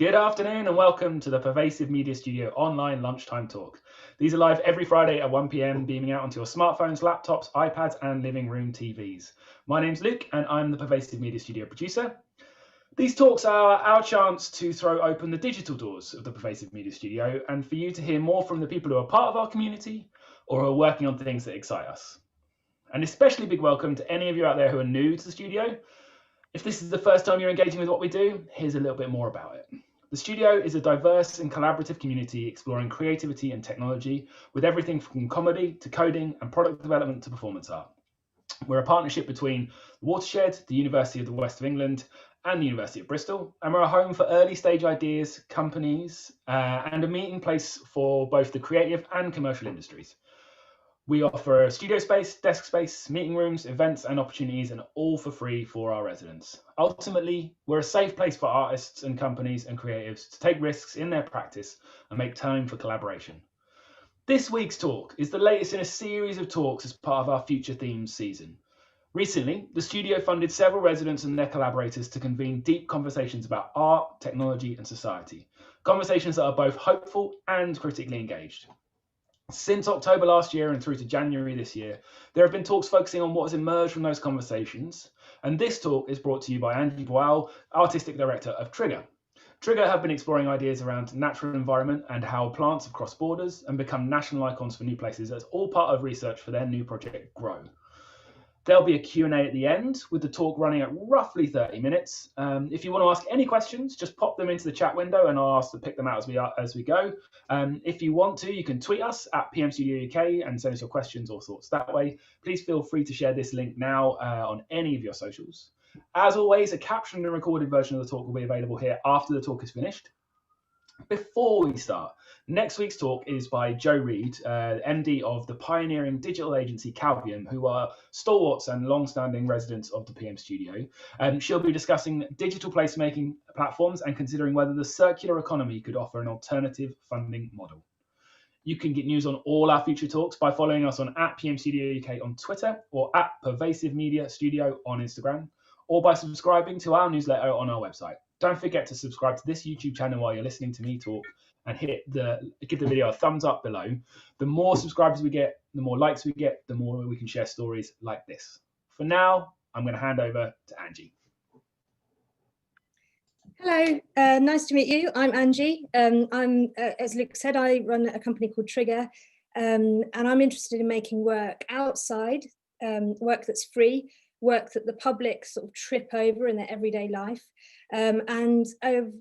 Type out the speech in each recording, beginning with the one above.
Good afternoon and welcome to the Pervasive Media Studio online lunchtime talk. These are live every Friday at 1 p.m, beaming out onto your smartphones, laptops, iPads and living room TVs. My name's Luke and I'm the Pervasive Media Studio producer. These talks are our chance to throw open the digital doors of the Pervasive Media Studio and for you to hear more from the people who are part of our community or who are working on things that excite us. An especially big welcome to any of you out there who are new to the studio. If this is the first time you're engaging with what we do, here's a little bit more about it. The studio is a diverse and collaborative community exploring creativity and technology with everything from comedy to coding and product development to performance art. We're a partnership between Watershed, the University of the West of England and the University of Bristol, and we're a home for early stage ideas, companies, and a meeting place for both the creative and commercial industries. We offer studio space, desk space, meeting rooms, events and opportunities, and all for free for our residents. Ultimately, we're a safe place for artists and companies and creatives to take risks in their practice and make time for collaboration. This week's talk is the latest in a series of talks as part of our Future Themes season. Recently, the studio funded several residents and their collaborators to convene deep conversations about art, technology and society. Conversations that are both hopeful and critically engaged. Since October last year and through to January this year, there have been talks focusing on what has emerged from those conversations. And this talk is brought to you by Angie Bual, Artistic Director of Trigger. Trigger have been exploring ideas around natural environment and how plants have crossed borders and become national icons for new places as all part of research for their new project, Grow. There'll be a Q&A at the end with the talk running at roughly 30 minutes. If you want to ask any questions, just pop them into the chat window and I'll ask to pick them out as we go. If you want to, you can tweet us at PM Studio UK and send us your questions or thoughts that way. Please feel free to share this link now on any of your socials. As always, a captioned and recorded version of the talk will be available here after the talk is finished. Before we start, next week's talk is by Jo Reed, MD of the pioneering digital agency Calvium, who are stalwarts and long-standing residents of the PM Studio. She'll be discussing digital placemaking platforms and considering whether the circular economy could offer an alternative funding model. You can get news on all our future talks by following us on @PM Studio UK on Twitter or @Pervasive Media Studio on Instagram, or by subscribing to our newsletter on our website. Don't forget to subscribe to this YouTube channel while you're listening to me talk and give the video a thumbs up below. The more subscribers we get, the more likes we get, the more we can share stories like this. For now, I'm going to hand over to Angie. Hello, nice to meet you. I'm Angie. As Luke said, I run a company called Trigger, and I'm interested in making work outside, work that's free, work that the public sort of trip over in their everyday life. And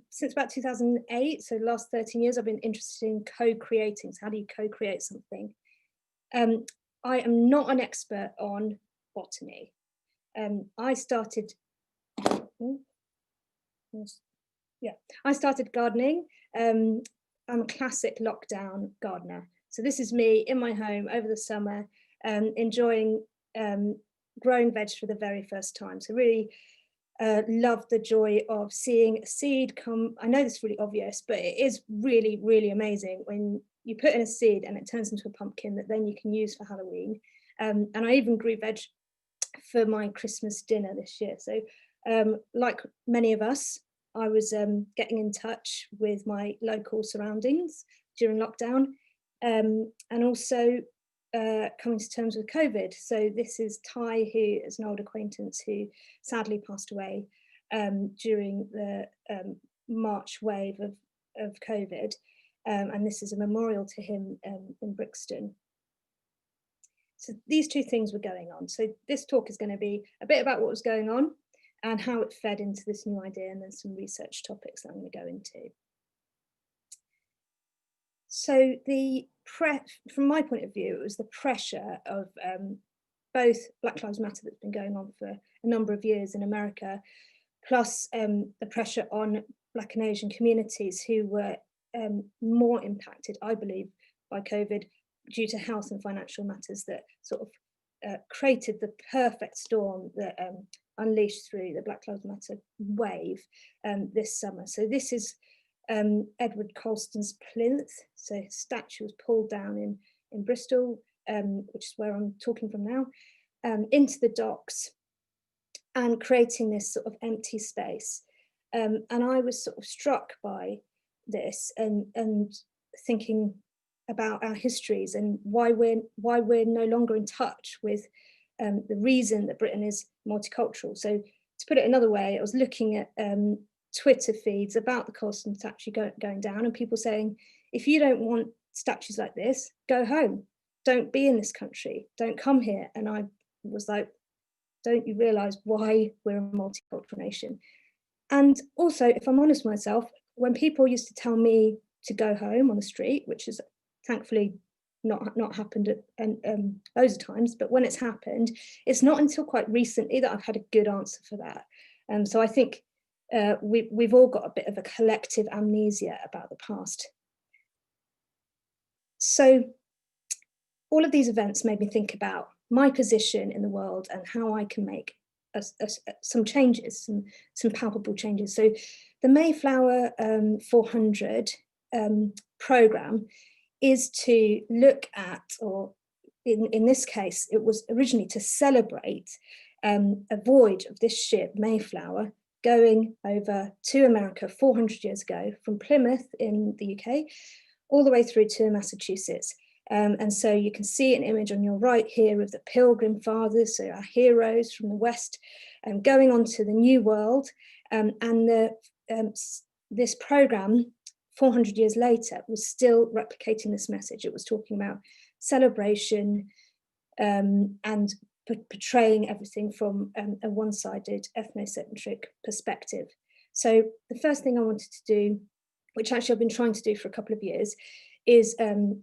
since about 2008, so the last 13 years, I've been interested in co-creating. So how do you co-create something? I am not an expert on botany. I started gardening. I'm a classic lockdown gardener. So this is me in my home over the summer, enjoying growing veg for the very first time. So really love the joy of seeing a seed come. I know this is really obvious, but it is really, really amazing when you put in a seed and it turns into a pumpkin that then you can use for Halloween. And I even grew veg for my Christmas dinner this year. So like many of us, I was getting in touch with my local surroundings during lockdown, and also coming to terms with COVID. So this is Ty, who is an old acquaintance who sadly passed away during the March wave of COVID. And this is a memorial to him in Brixton. So these two things were going on. So this talk is going to be a bit about what was going on and how it fed into this new idea, and then some research topics that I'm going to go into. So from my point of view, it was the pressure of both Black Lives Matter that's been going on for a number of years in America, plus the pressure on Black and Asian communities who were more impacted, I believe, by COVID due to health and financial matters that sort of created the perfect storm that unleashed through the Black Lives Matter wave this summer. So this is Edward Colston's plinth. So his statue was pulled down in Bristol, which is where I'm talking from now, into the docks and creating this sort of empty space. And I was sort of struck by this and thinking about our histories and why we're no longer in touch with the reason that Britain is multicultural. So to put it another way, I was looking at Twitter feeds about the Colston statue going down, and people saying, if you don't want statues like this, go home. Don't be in this country. Don't come here. And I was like, don't you realise why we're a multicultural nation? And also, if I'm honest with myself, when people used to tell me to go home on the street, which is thankfully not happened loads of times, but when it's happened, it's not until quite recently that I've had a good answer for that. So I think we've all got a bit of a collective amnesia about the past. So all of these events made me think about my position in the world and how I can make some changes, some palpable changes. So the Mayflower 400 programme is to look at, or in this case, it was originally to celebrate a voyage of this ship, Mayflower, going over to America 400 years ago from Plymouth in the UK all the way through to Massachusetts. And so you can see an image on your right here of the Pilgrim Fathers, so our heroes from the West, going on to the New World. This programme, 400 years later, was still replicating this message. It was talking about celebration and portraying everything from a one-sided ethnocentric perspective. So the first thing I wanted to do, which actually I've been trying to do for a couple of years, is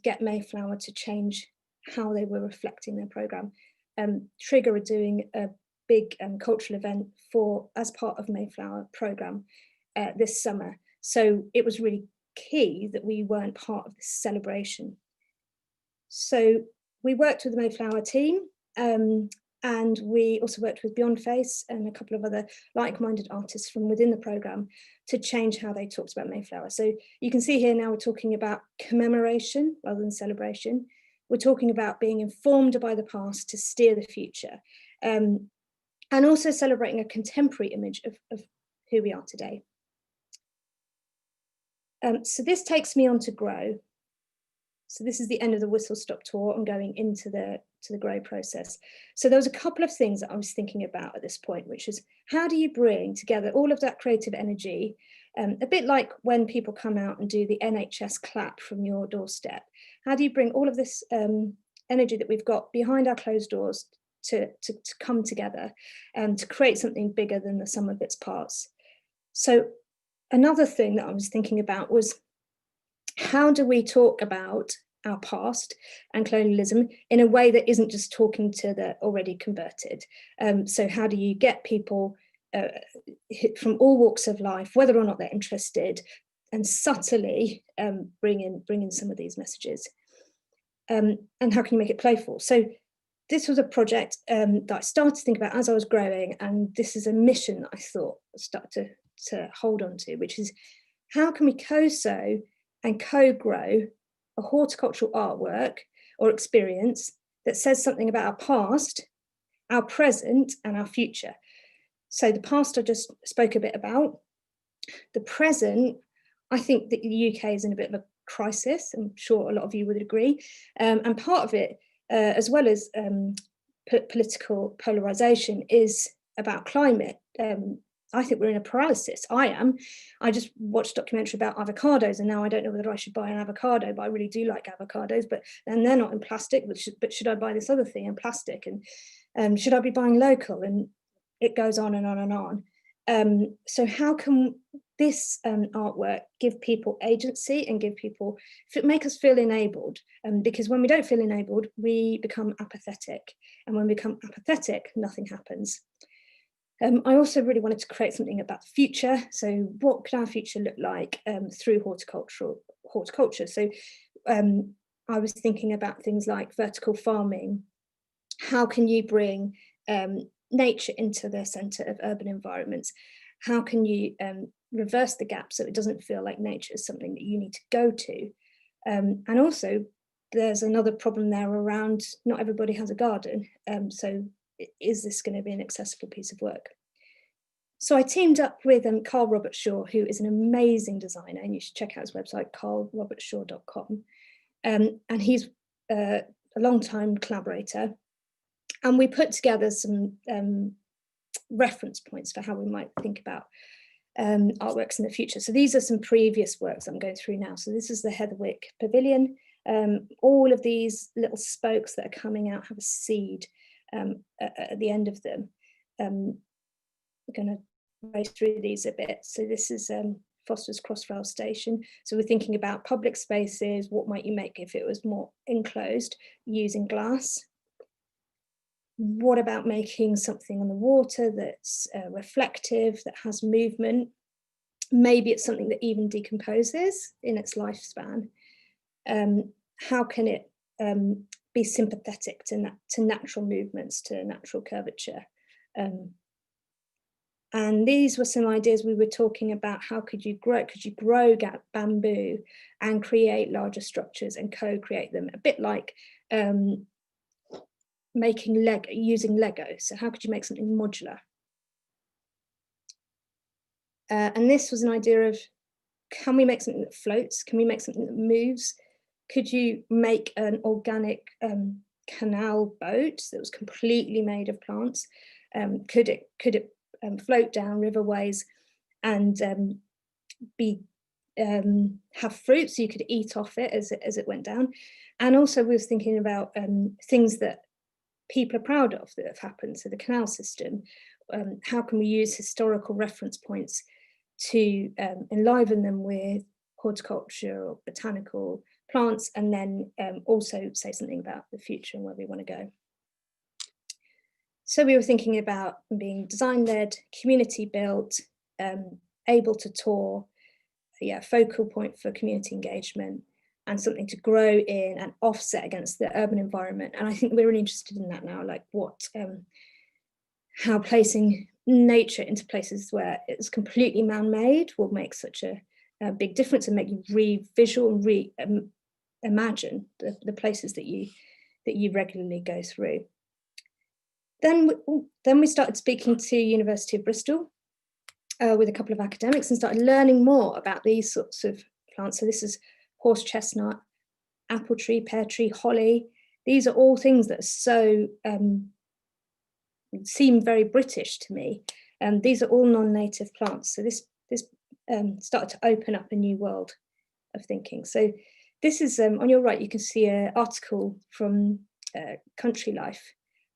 get Mayflower to change how they were reflecting their programme. Trigger are doing a big cultural event as part of Mayflower programme this summer. So it was really key that we weren't part of this celebration. So we worked with the Mayflower team, and we also worked with Beyond Face and a couple of other like-minded artists from within the programme to change how they talked about Mayflower. So you can see here now we're talking about commemoration rather than celebration. We're talking about being informed by the past to steer the future, and also celebrating a contemporary image of who we are today. So this takes me on to Grow. So this is the end of the Whistle Stop tour and going into the Grow process. So there was a couple of things that I was thinking about at this point, which is how do you bring together all of that creative energy, a bit like when people come out and do the NHS clap from your doorstep. How do you bring all of this energy that we've got behind our closed doors to come together and to create something bigger than the sum of its parts? So another thing that I was thinking about was, how do we talk about our past and colonialism in a way that isn't just talking to the already converted? So how do you get people from all walks of life, whether or not they're interested, and subtly bring in some of these messages? And how can you make it playful? So this was a project that I started to think about as I was growing, and this is a mission that I thought I'd start to hold on to, which is how can we co-sow and co-grow a horticultural artwork or experience that says something about our past, our present, and our future. So the past I just spoke a bit about. The present, I think that the UK is in a bit of a crisis. I'm sure a lot of you would agree. And part of it, as well as political polarisation, is about climate. I think we're in a paralysis. I just watched a documentary about avocados, and now I don't know whether I should buy an avocado, but I really do like avocados, but then they're not in plastic, but should I buy this other thing in plastic? And should I be buying local? And it goes on and on and on. So how can this artwork give people agency and make us feel enabled? Because when we don't feel enabled, we become apathetic. And when we become apathetic, nothing happens. I also really wanted to create something about the future. So what could our future look like through horticulture? So I was thinking about things like vertical farming. How can you bring nature into the centre of urban environments? How can you reverse the gap so it doesn't feel like nature is something that you need to go to? And also, there's another problem there around not everybody has a garden. So is this going to be an accessible piece of work? So I teamed up with Carl Robertshaw, who is an amazing designer, and you should check out his website, carlrobertshaw.com. And he's a long-time collaborator. And we put together some reference points for how we might think about artworks in the future. So these are some previous works I'm going through now. So this is the Heatherwick Pavilion. All of these little spokes that are coming out have a seed at the end of them. We're going to race through these a bit. So this is Foster's Crossrail Station. So we're thinking about public spaces. What might you make if it was more enclosed using glass? What about making something on the water that's reflective, that has movement? Maybe it's something that even decomposes in its lifespan. How can it be sympathetic to natural movements, to natural curvature? And these were some ideas we were talking about. How could you grow bamboo and create larger structures and co-create them? A bit like making Lego, using Lego. So how could you make something modular? And this was an idea of, can we make something that floats? Can we make something that moves? Could you make an organic canal boat that was completely made of plants? Could it float down riverways and have fruit, so you could eat off it as it went down? And also we was thinking about things that people are proud of that have happened. So the canal system, how can we use historical reference points to enliven them with horticulture or botanical plants, and then also say something about the future and where we want to go. So we were thinking about being design-led, community-built, able to tour, focal point for community engagement, and something to grow in and offset against the urban environment. And I think we're really interested in that now, like how placing nature into places where it's completely man-made will make such a big difference and make you re-visual and imagine the places that you regularly go through. Then we started speaking to University of Bristol with a couple of academics and started learning more about these sorts of plants. So this is horse chestnut, apple tree, pear tree, holly. These are all things that are so seem very British to me. These are all non-native plants. So this started to open up a new world of thinking. So this is on your right, you can see an article from Country Life,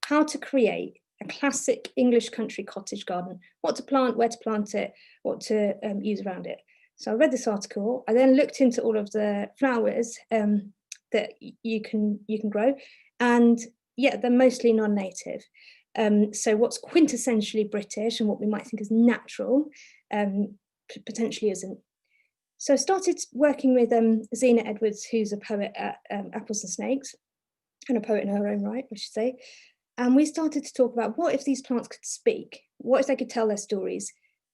how to create a classic English country cottage garden, what to plant, where to plant it, what to use around it. So I read this article. I then looked into all of the flowers that you can grow, and yeah, they're mostly non-native. So what's quintessentially British and what we might think is natural potentially isn't. So I started working with Zena Edwards, who's a poet at Apples and Snakes, and a poet in her own right, I should say. And we started to talk about, what if these plants could speak? What if they could tell their stories?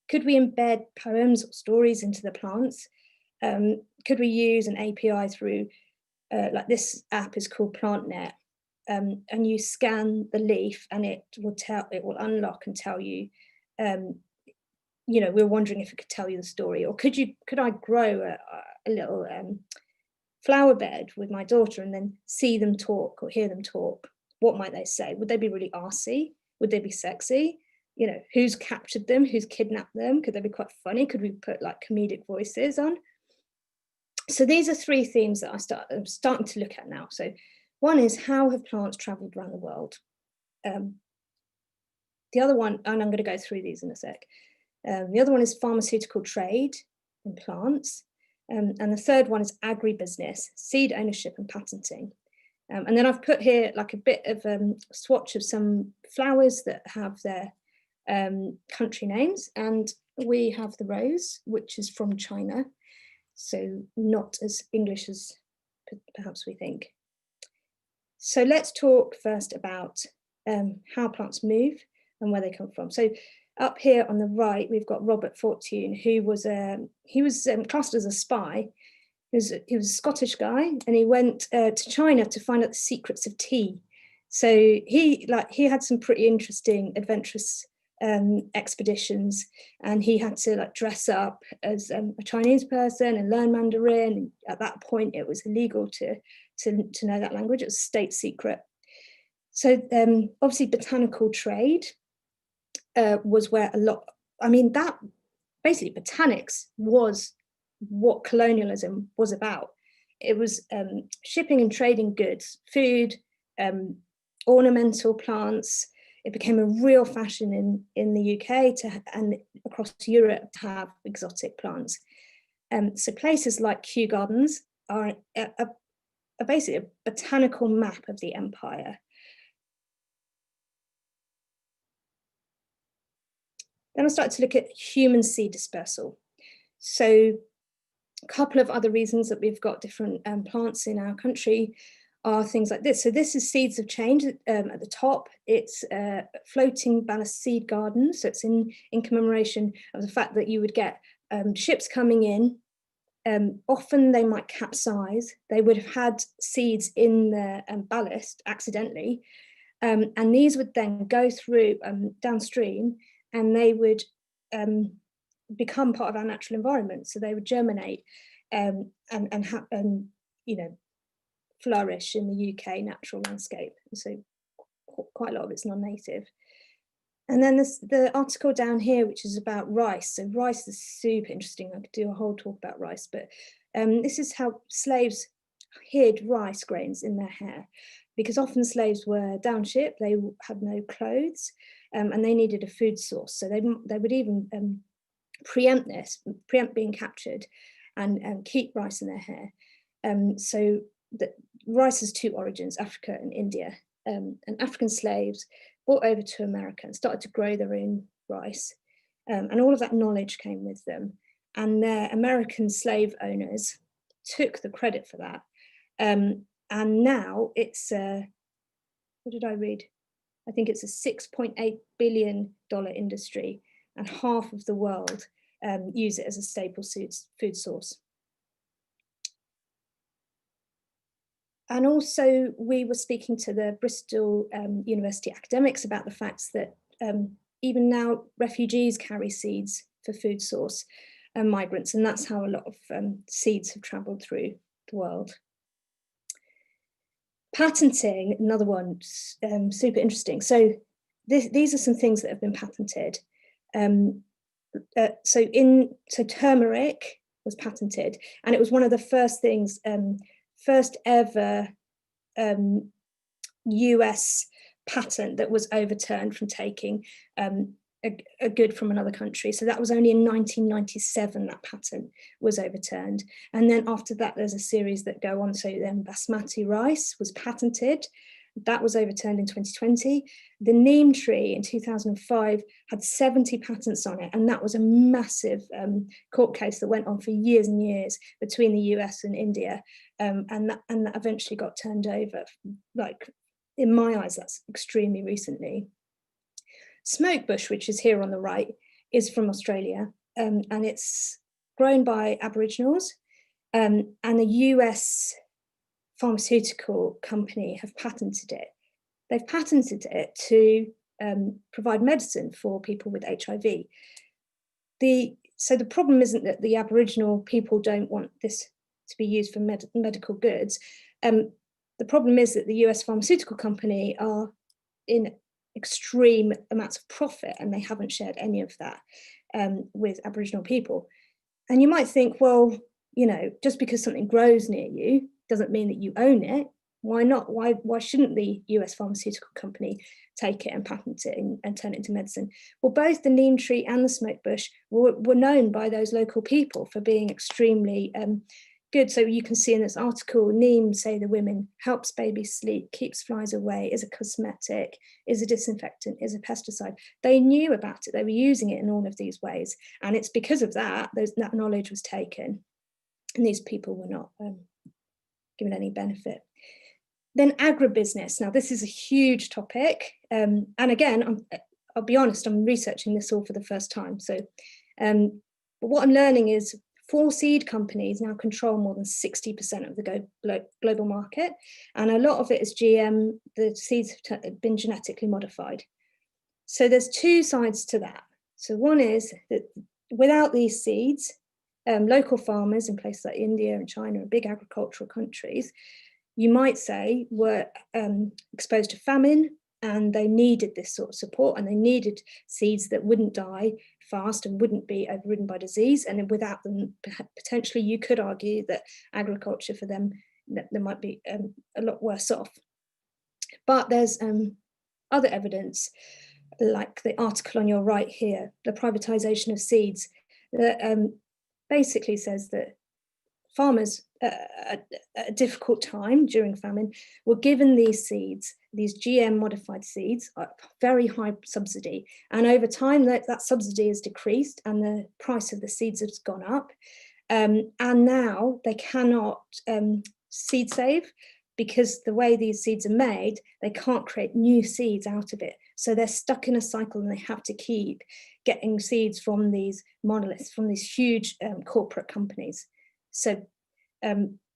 Could we embed poems or stories into the plants? Could we use an API through, like this app is called PlantNet, and you scan the leaf and it will unlock and tell you, we're wondering if it could tell you the story. Or could I grow a little flower bed with my daughter and then see them talk or hear them talk? What might they say? Would they be really arsey? Would they be sexy? Who's captured them? Who's kidnapped them? Could they be quite funny? Could we put like comedic voices on? So these are three themes that I'm starting to look at now. So one is, how have plants traveled around the world? The other one, and I'm going to go through these in a sec. The other one is pharmaceutical trade in plants. And the third one is agribusiness, seed ownership and patenting. And then I've put here like a bit of a swatch of some flowers that have their country names. And we have the rose, which is from China. So not as English as perhaps we think. So let's talk first about how plants move and where they come from. So up here on the right, we've got Robert Fortune, who was classed as a spy. He was a Scottish guy, and he went to China to find out the secrets of tea. So he had some pretty interesting, adventurous expeditions, and he had to like dress up as a Chinese person and learn Mandarin. At that point, it was illegal to know that language. It was state secret. So obviously, botanical trade was where a lot. I mean, that basically botanics was what colonialism was about. It was shipping and trading goods, food, ornamental plants. It became a real fashion in the UK and across Europe to have exotic plants. So places like Kew Gardens are basically a botanical map of the empire. Then I started to look at human seed dispersal. So a couple of other reasons that we've got different plants in our country are things like this. So this is Seeds of Change at the top. It's floating ballast seed garden. So it's in commemoration of the fact that you would get ships coming in. Often they might capsize. They would have had seeds in their ballast accidentally. And these would then go through downstream, and they would become part of our natural environment. So they would germinate and flourish in the UK natural landscape. And so quite a lot of it's non-native. And then the article down here, which is about rice. So rice is super interesting. I could do a whole talk about rice, but this is how slaves hid rice grains in their hair, because often slaves were downship, they had no clothes, and they needed a food source. So they would even preempt being captured and keep rice in their hair. So rice has two origins, Africa and India. And African slaves brought over to America and started to grow their own rice. And all of that knowledge came with them. And their American slave owners took the credit for that. And now it's, what did I read? I think it's a $6.8 billion industry, and half of the world use it as a staple food source. And also, we were speaking to the Bristol University academics about the fact that even now refugees carry seeds for food source and migrants, and that's how a lot of seeds have travelled through the world. Patenting, another one, super interesting. So these are some things that have been patented. So turmeric was patented, and it was one of the first things, first ever US patent that was overturned from taking a good from another country. So that was only in 1997 that patent was overturned. And then after that, there's a series that go on. So then basmati rice was patented. That was overturned in 2020. The neem tree in 2005 had 70 patents on it. And that was a massive court case that went on for years and years between the US and India. And that eventually got turned over. Like, in my eyes, that's extremely recently. Smokebush, which is here on the right, is from Australia, and it's grown by Aboriginals. And the US pharmaceutical company have patented it. They've patented it to provide medicine for people with HIV. So the problem isn't that the Aboriginal people don't want this to be used for medical goods. The problem is that the US pharmaceutical company are in extreme amounts of profit, and they haven't shared any of that with Aboriginal people. And you might think, well, just because something grows near you doesn't mean that you own it. Why not? Why shouldn't the US pharmaceutical company take it and patent it and turn it into medicine? Well, both the neem tree and the smokebush were known by those local people for being extremely good. So you can see in this article, neem, say the women, helps babies sleep, keeps flies away, is a cosmetic, is a disinfectant, is a pesticide. They knew about it. They were using it in all of these ways. And it's because of that, that knowledge was taken. And these people were not given any benefit. Then agribusiness. Now, this is a huge topic. And again, I'll be honest, I'm researching this all for the first time. So but what I'm learning is 4 seed companies now control more than 60% of the global market. And a lot of it is GM. The seeds have been genetically modified. So there's two sides to that. So one is that without these seeds, local farmers in places like India and China and big agricultural countries, you might say, were exposed to famine, and they needed this sort of support, and they needed seeds that wouldn't die fast and wouldn't be overridden by disease. And without them, potentially you could argue that agriculture for them, that they might be a lot worse off. But there's other evidence, like the article on your right here, the privatization of seeds, that basically says that farmers at a difficult time during famine were given these seeds, these GM modified seeds, at very high subsidy. And over time that subsidy has decreased and the price of the seeds has gone up. And now they cannot seed save, because the way these seeds are made, they can't create new seeds out of it. So they're stuck in a cycle, and they have to keep getting seeds from these monoliths, from these huge corporate companies. So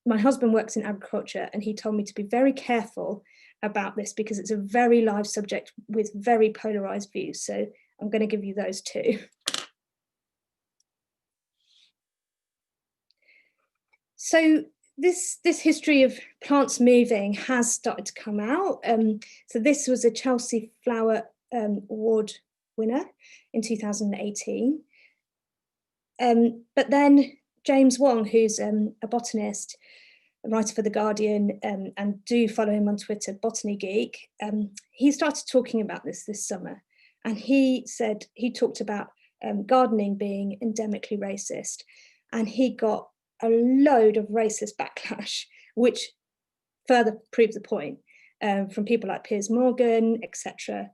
my husband works in agriculture, and he told me to be very careful about this, because it's a very live subject with very polarized views. So I'm going to give you those two. So this history of plants moving has started to come out. So this was a Chelsea Flower Award winner in 2018. But then James Wong, who's a botanist, a writer for The Guardian, and do follow him on Twitter, Botany Geek, he started talking about this summer. And he said, he talked about gardening being endemically racist. And he got a load of racist backlash, which further proved the point, from people like Piers Morgan, etc.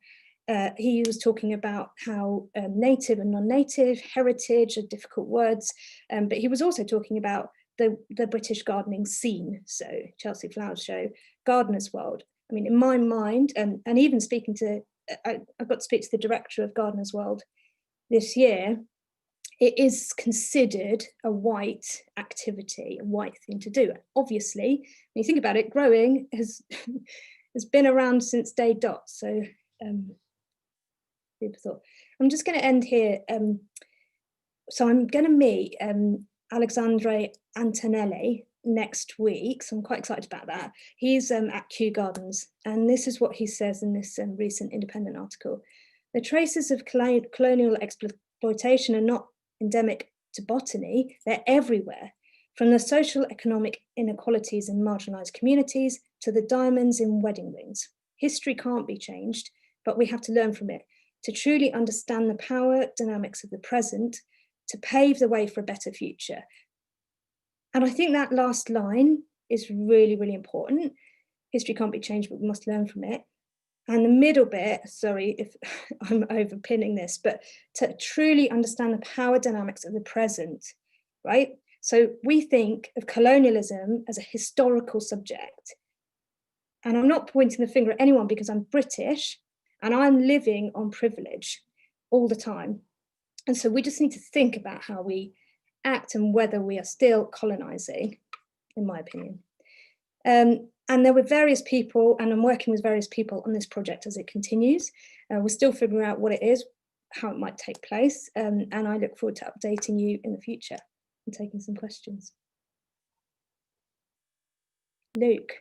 He was talking about how native and non-native, heritage are difficult words, but he was also talking about the British gardening scene, so Chelsea Flowers Show, Gardener's World. I mean, in my mind, and even speaking to, I got to speak to the director of Gardener's World this year, it is considered a white activity, a white thing to do. Obviously, when you think about it, growing has been around since day dot. So people thought. I'm just going to end here. So I'm going to meet Alexandre Antonelli next week. So I'm quite excited about that. He's at Kew Gardens, and this is what he says in this recent Independent article. The traces of colonial exploitation are not endemic to botany, they're everywhere, from the social economic inequalities in marginalized communities to the diamonds in wedding rings. History can't be changed, but we have to learn from it to truly understand the power dynamics of the present, to pave the way for a better future. And I think that last line is really, really important. History can't be changed, but we must learn from it. And the middle bit, sorry if I'm overpinning this, but to truly understand the power dynamics of the present, right? So we think of colonialism as a historical subject. And I'm not pointing the finger at anyone, because I'm British and I'm living on privilege all the time. And so we just need to think about how we act and whether we are still colonizing, in my opinion. And there were various people, and I'm working with various people on this project as it continues. We're still figuring out what it is, how it might take place, and I look forward to updating you in the future and taking some questions. Luke.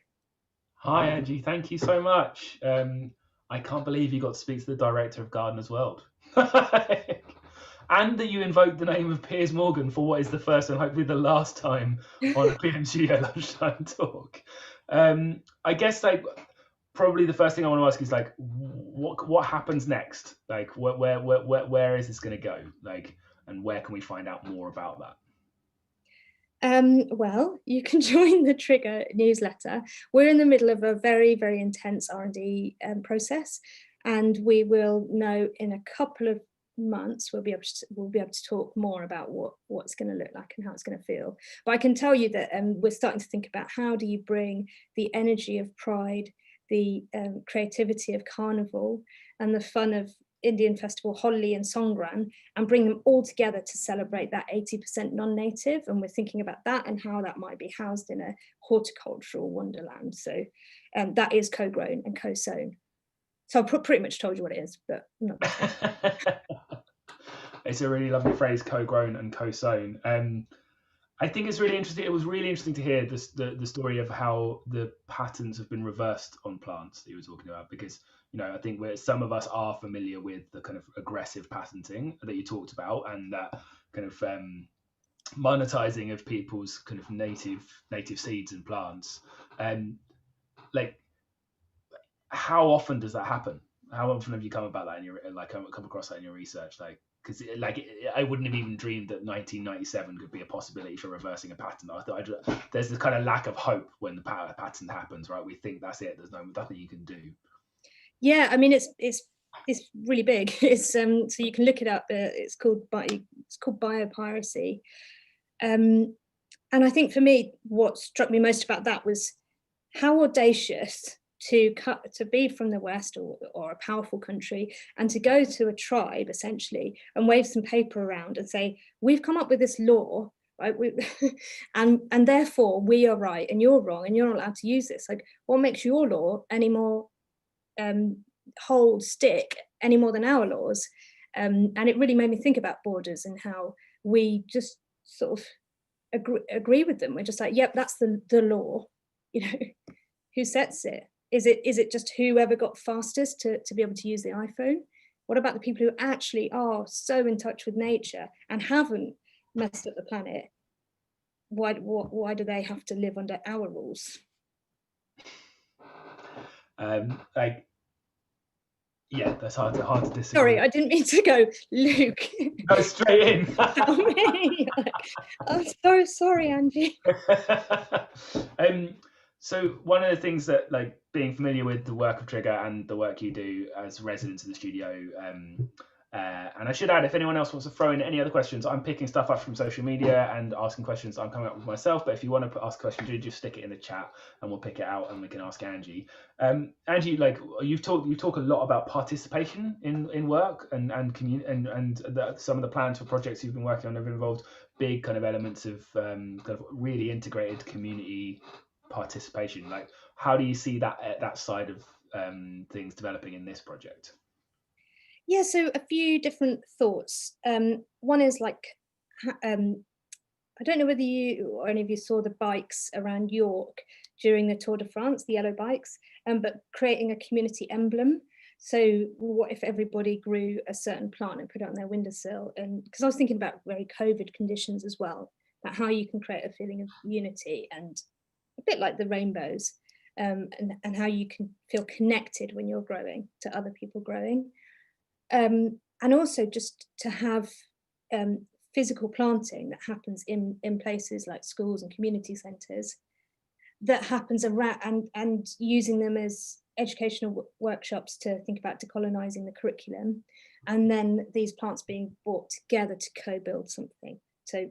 Hi, Angie. Thank you so much. I can't believe you got to speak to the director of Gardener's World. And that you invoked the name of Piers Morgan for what is the first and hopefully the last time on a PM Studio Lunchtime Talk. I guess probably the first thing I want to ask is what happens next? Like where is this going to go? And where can we find out more about that? Well, you can join the Trigger newsletter. We're in the middle of a very, very intense R&D process, and we will know in a couple of months. We'll be able to talk more about what it's going to look like and how it's going to feel. But I can tell you that we're starting to think about how do you bring the energy of pride, the creativity of carnival, and the fun of Indian festival Holi and Songkran, and bring them all together to celebrate that 80% non-native. And we're thinking about that and how that might be housed in a horticultural wonderland. So that is co-grown and co-sown. So I pretty much told you what it is, but I'm not gonna say. It's a really lovely phrase, co-grown and co-sown. I think it's really interesting. It was really interesting to hear the story of how the patterns have been reversed on plants that you were talking about, because I think some of us are familiar with the kind of aggressive patenting that you talked about, and that kind of monetizing of people's kind of native seeds and plants. Like, how often does that happen? How often have you come about that in your come across that in your research? Because I wouldn't have even dreamed that 1997 could be a possibility for reversing a patent. I thought there's this kind of lack of hope when the patent happens, right? We think that's it. There's nothing you can do. Yeah, I mean it's really big. It's so you can look it up. It's called Biopiracy. And I think for me, what struck me most about that was how audacious to be from the West or a powerful country, and to go to a tribe essentially and wave some paper around and say, we've come up with this law, right? And therefore we are right and you're wrong and you're not allowed to use this. Like, what makes your law any more hold stick any more than our laws? And it really made me think about borders and how we just sort of agree with them. We're just like, yep, that's the law. Who sets it? Is it just whoever got fastest to be able to use the iPhone? What about the people who actually are so in touch with nature and haven't messed up the planet? Why do they have to live under our rules? Yeah, that's hard to disagree. Sorry, I didn't mean to go, Luke. Go straight in. I'm so sorry, Angie. So one of the things that, being familiar with the work of Trigger and the work you do as residents of the studio, and I should add, if anyone else wants to throw in any other questions, I'm picking stuff up from social media and asking questions I'm coming up with myself. But if you want to ask a question, do just stick it in the chat and we'll pick it out and we can ask Angie. Angie, you talk a lot about participation in work and some of the plans for projects you've been working on have involved big kind of elements of kind of really integrated community participation. How do you see that side of things developing in this project? Yeah, so a few different thoughts. One is I don't know whether you or any of you saw the bikes around York during the Tour de France, the yellow bikes, but creating a community emblem. So what if everybody grew a certain plant and put it on their windowsill? And because I was thinking about very COVID conditions as well, about how you can create a feeling of unity, and a bit like the rainbows, and how you can feel connected when you're growing to other people growing. And also just to have physical planting that happens in places like schools and community centres, that happens around, and using them as educational workshops to think about decolonising the curriculum, and then these plants being brought together to co-build something. So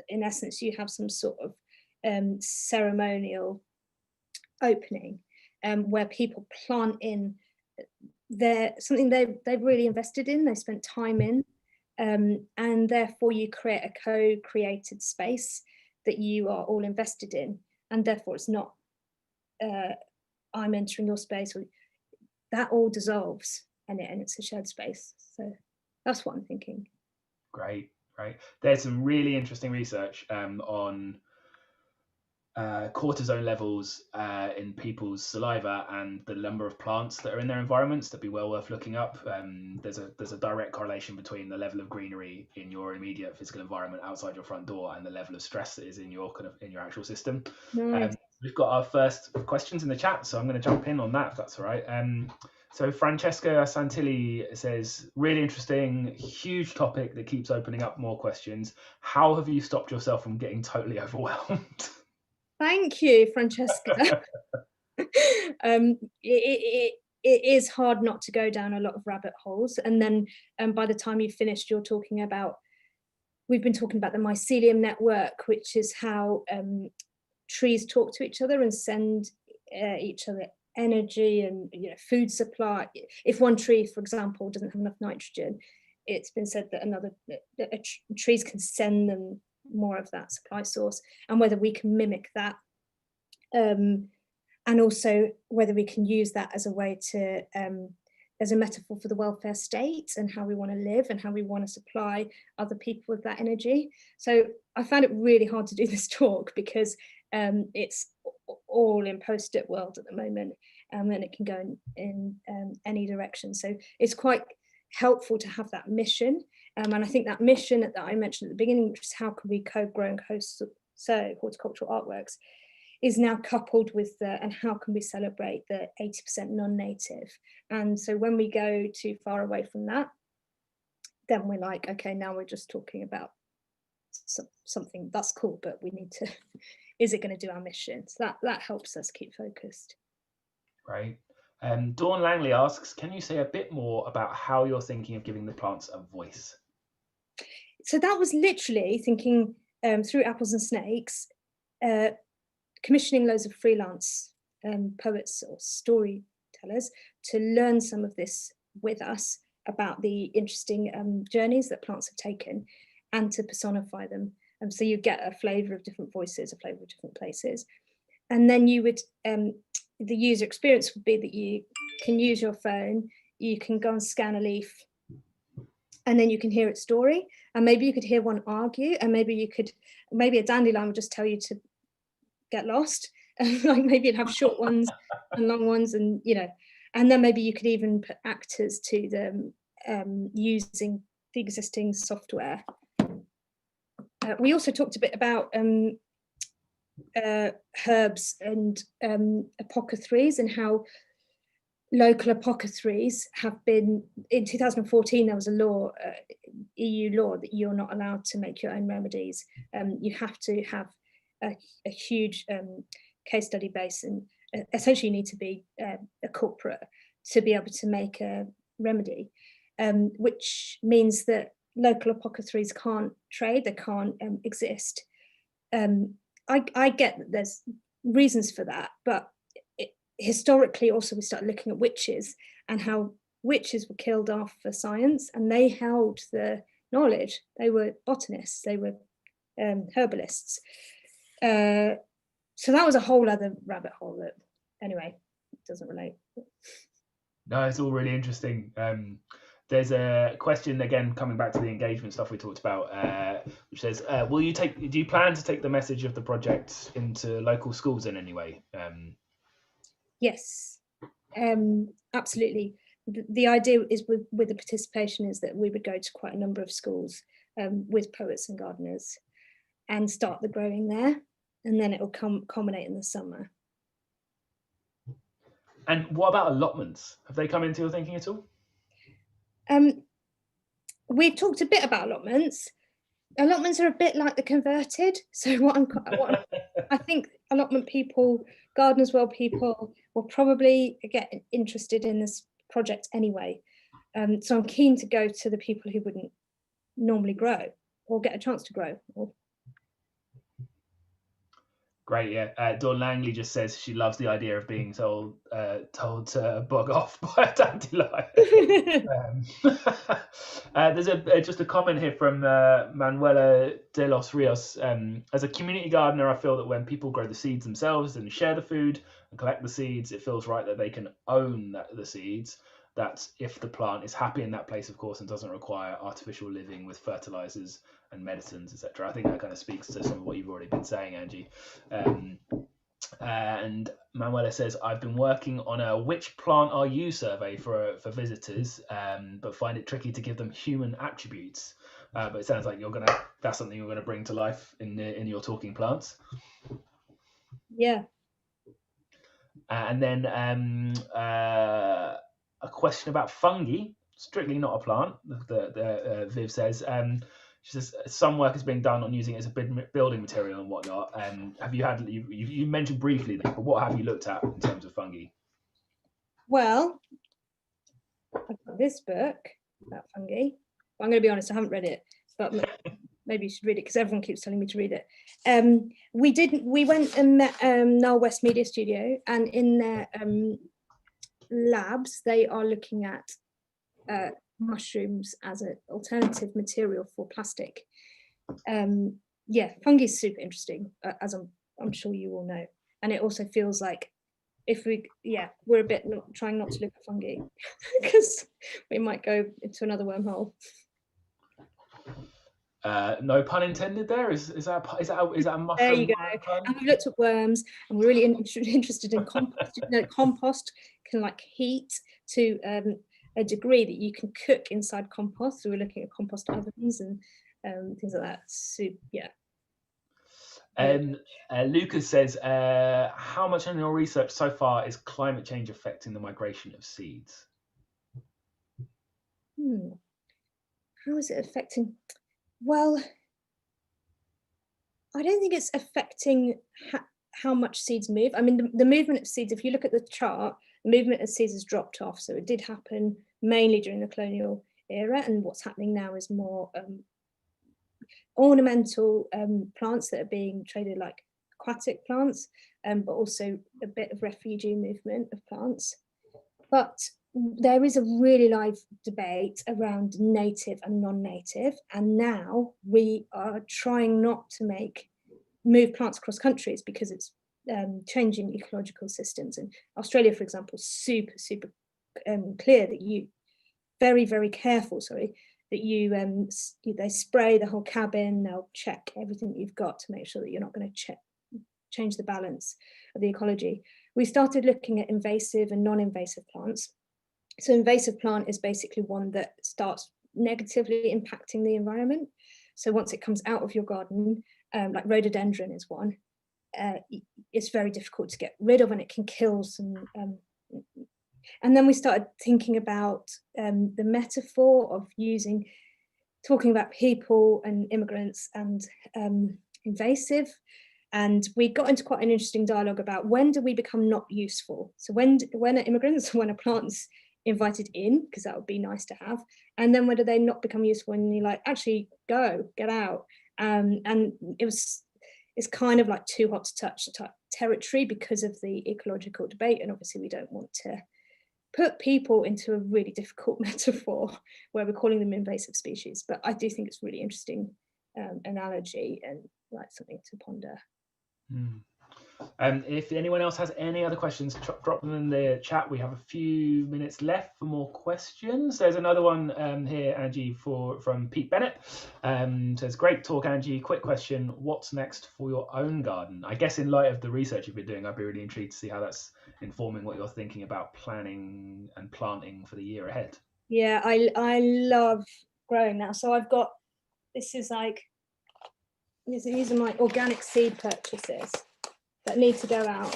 in essence, you have some sort of ceremonial opening where people plant in something they've really invested in, they spent time in, and therefore you create a co-created space that you are all invested in, and therefore it's not I'm entering your space, or that all dissolves and it's a shared space. So that's what I'm thinking. Great. There's some really interesting research on cortisone levels in people's saliva and the number of plants that are in their environments. That'd be well worth looking up. There's a direct correlation between the level of greenery in your immediate physical environment outside your front door and the level of stress that is in your actual system. Nice. We've got our first questions in the chat, so I'm going to jump in on that if that's all right. So Francesca Santilli says, really interesting, huge topic that keeps opening up more questions. How have you stopped yourself from getting totally overwhelmed? Thank you, Francesca. It is hard not to go down a lot of rabbit holes. And then by the time you've finished, we've been talking about the mycelium network, which is how trees talk to each other and send each other energy and food supply. If one tree, for example, doesn't have enough nitrogen, it's been said that trees can send them more of that supply source, and whether we can mimic that. and also whether we can use that as a way to, as a metaphor for the welfare state and how we want to live and how we want to supply other people with that energy. So I found it really hard to do this talk because it's all in post-it world at the moment, and it can go in any direction. So it's quite helpful to have that mission. And I think that mission that I mentioned at the beginning, which is how can we co-grow and co-sow horticultural artworks, is now coupled with the, and how can we celebrate the 80% non-native. And so when we go too far away from that, then we're like, okay, now we're just talking about something that's cool, but we need to, is it going to do our mission? So that helps us keep focused. Right. Dawn Langley asks, can you say a bit more about how you're thinking of giving the plants a voice? So that was literally thinking through Apples and Snakes, commissioning loads of freelance poets or storytellers to learn some of this with us about the interesting journeys that plants have taken and to personify them. So you get a flavour of different voices, a flavour of different places. And then you would, the user experience would be that you can use your phone, you can go and scan a leaf, and then you can hear its story. And maybe you could hear one argue, and maybe a dandelion would just tell you to get lost. Like maybe you'd have short ones and long ones, and and then maybe you could even put actors to them using the existing software. We also talked a bit about herbs and apothecaries, and how local apothecaries have been, in 2014 there was a law, EU law, that you're not allowed to make your own remedies. You have to have a huge case study base, and essentially you need to be a corporate to be able to make a remedy, which means that local apothecaries can't trade, they can't exist. I get that there's reasons for that, but historically also we started looking at witches and how witches were killed off for science, and they held the knowledge. They were botanists, they were herbalists. So that was a whole other rabbit hole that, anyway, doesn't relate. No, it's all really interesting. There's a question again coming back to the engagement stuff we talked about, which says, do you plan to take the message of the project into local schools in any way? Yes, absolutely. The idea is with the participation is that we would go to quite a number of schools with poets and gardeners and start the growing there, and then it will culminate in the summer. And what about allotments? Have they come into your thinking at all? We've talked a bit about allotments. Allotments are a bit like the converted. So I think allotment people, Gardeners World people, will probably get interested in this project anyway. So I'm keen to go to the people who wouldn't normally grow or get a chance to grow. Great, yeah. Dawn Langley just says she loves the idea of being told to bog off by a dandelion. There's just a comment here from Manuela de los Rios. As a community gardener, I feel that when people grow the seeds themselves and share the food and collect the seeds, it feels right that they can own the seeds. That's if the plant is happy in that place, of course, and doesn't require artificial living with fertilizers and medicines, etc. I think that kind of speaks to some of what you've already been saying, Angie. And Manuela says, I've been working on a which plant are you survey for visitors, but find it tricky to give them human attributes. But it sounds like that's something you're gonna bring to life in your talking plants. Yeah. And then a question about fungi, strictly not a plant. Viv says, she says some work is being done on using it as a building material and whatnot. You mentioned briefly that, but what have you looked at in terms of fungi? Well, I've got this book about fungi. I'm going to be honest, I haven't read it, but maybe you should read it because everyone keeps telling me to read it. We went and met Null West Media Studio, and in their labs they are looking at mushrooms as an alternative material for plastic. Fungi is super interesting, as I'm sure you all know, and it also feels like if we're a bit trying not to look at fungi because we might go into another wormhole. No pun intended there. Is that a mushroom? There you go. Pun? And we've looked at worms, and we're really interested in compost. Compost can like heat to a degree that you can cook inside compost. So we're looking at compost ovens and things like that. So yeah. Lucas says, how much in your research so far is climate change affecting the migration of seeds? How is it affecting? Well, I don't think it's affecting how much seeds move. I mean, the movement of seeds, if you look at the chart, the movement of seeds has dropped off. So it did happen mainly during the colonial era. And what's happening now is more ornamental plants that are being traded like aquatic plants, but also a bit of refugee movement of plants. But there is a really live debate around native and non-native, and now we are trying not to move plants across countries because it's changing ecological systems. And Australia, for example, super clear that you very careful, that you they spray the whole cabin, they'll check everything that you've got to make sure that you're not going to change the balance of the ecology. We started looking at invasive and non-invasive plants. So invasive plant is basically one that starts negatively impacting the environment. So once it comes out of your garden, like rhododendron is one, it's very difficult to get rid of, and it can kill some. And then we started thinking about the metaphor of talking about people and immigrants and invasive. And we got into quite an interesting dialogue about when do we become not useful? So when are immigrants, when are plants invited in, because that would be nice to have, and then whether they not become useful and you're like, actually get out. And it's kind of like too hot to touch type territory because of the ecological debate, and obviously we don't want to put people into a really difficult metaphor where we're calling them invasive species. But I do think it's really interesting analogy and like something to ponder. If anyone else has any other questions, drop them in the chat. We have a few minutes left for more questions. There's another one here, Angie, from Pete Bennett. Says, great talk, Angie. Quick question, what's next for your own garden? I guess in light of the research you've been doing, I'd be really intrigued to see how that's informing what you're thinking about planning and planting for the year ahead. Yeah, I love growing now. So I've got, these are my organic seed purchases that need to go out,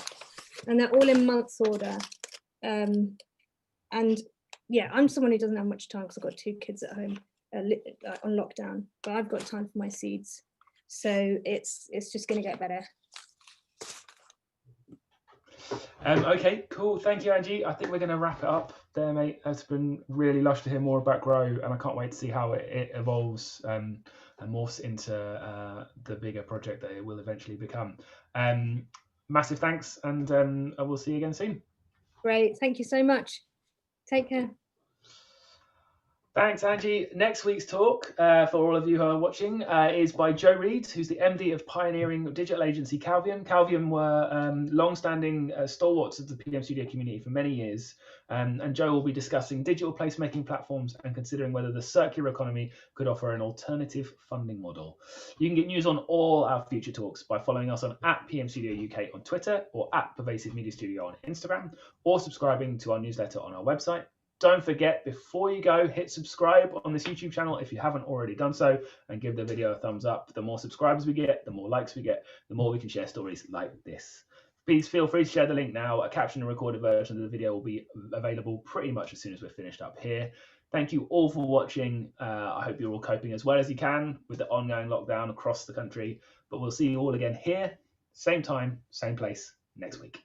and they're all in months order. And yeah, I'm someone who doesn't have much time because I've got 2 kids at home on lockdown, but I've got time for my seeds. So it's just going to get better. Okay, cool. Thank you, Angie. I think we're going to wrap it up there, mate. It's been really lush to hear more about Grow, and I can't wait to see how it evolves and morphs into the bigger project that it will eventually become. Massive thanks, and I will see you again soon. Great. Thank you so much. Take care. Thanks, Angie. Next week's talk, for all of you who are watching, is by Joe Reed, who's the MD of pioneering digital agency Calvium. Calvium were long-standing stalwarts of the PM Studio community for many years, and Joe will be discussing digital placemaking platforms and considering whether the circular economy could offer an alternative funding model. You can get news on all our future talks by following us on @PM Studio UK on Twitter, or @Pervasive Media Studio on Instagram, or subscribing to our newsletter on our website. Don't forget, before you go, hit subscribe on this YouTube channel if you haven't already done so, and give the video a thumbs up. The more subscribers we get, the more likes we get, the more we can share stories like this. Please feel free to share the link now. A captioned and recorded version of the video will be available pretty much as soon as we're finished up here. Thank you all for watching. I hope you're all coping as well as you can with the ongoing lockdown across the country, but we'll see you all again here, same time, same place, next week.